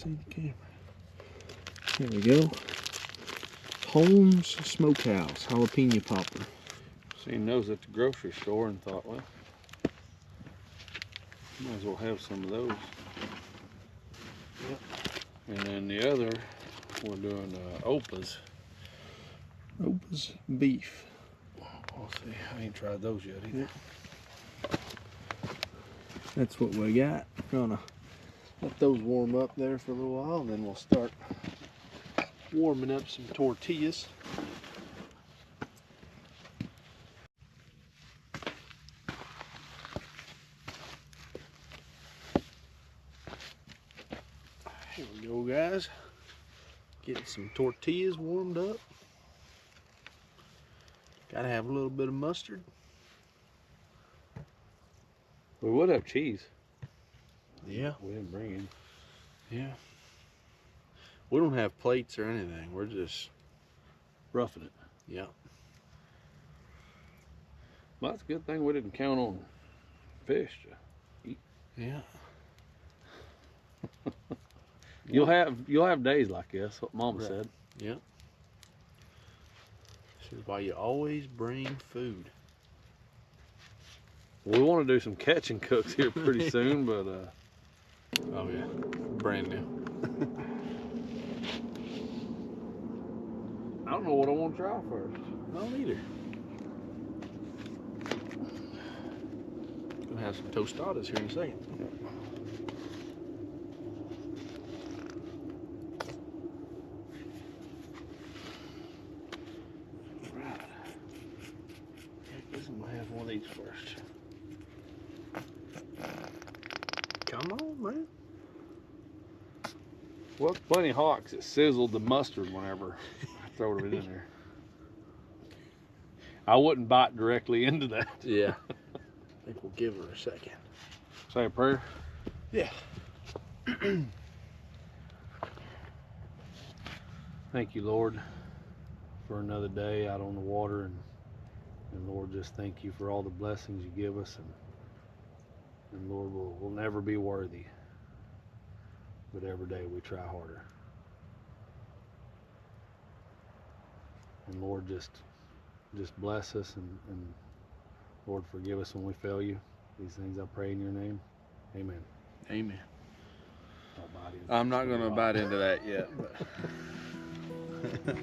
see the camera. There we go. Holmes Smokehouse jalapeno popper. Seen those at the grocery store and thought, well, might as well have some of those. Yep. And then the other, we're doing Opa's. Opa's beef. We'll see. I ain't tried those yet either. Yep. That's what we got. Gonna let those warm up there for a little while, and then we'll start warming up some tortillas. Here we go, guys. Getting some tortillas warmed up. Gotta have a little bit of mustard. We would have cheese. Yeah. We didn't bring any. Yeah. We don't have plates or anything. We're just roughing it. Yeah. Well, that's a good thing we didn't count on fish to eat. Yeah. You'll have days like this, what Mama said. Yeah. This is why you always bring food. We want to do some catch and cooks here pretty soon, but oh yeah, brand new. I don't know what I want to try first. I don't either. Gonna have some tostadas here in a second. Right. I guess I'm gonna have one of these first. Come on, man. Well, it's plenty hot because it sizzled the mustard whenever I throw it in there. I wouldn't bite directly into that. Yeah. I think we'll give her a second. Say a prayer? Yeah. Thank you, Lord, for another day out on the water. And Lord, just thank you for all the blessings you give us. And Lord, we'll never be worthy. But every day we try harder. And Lord, just bless us and Lord, forgive us when we fail you. These things I pray in your name. Amen. Amen. I'll bite into I'm not going to bite into that yet. But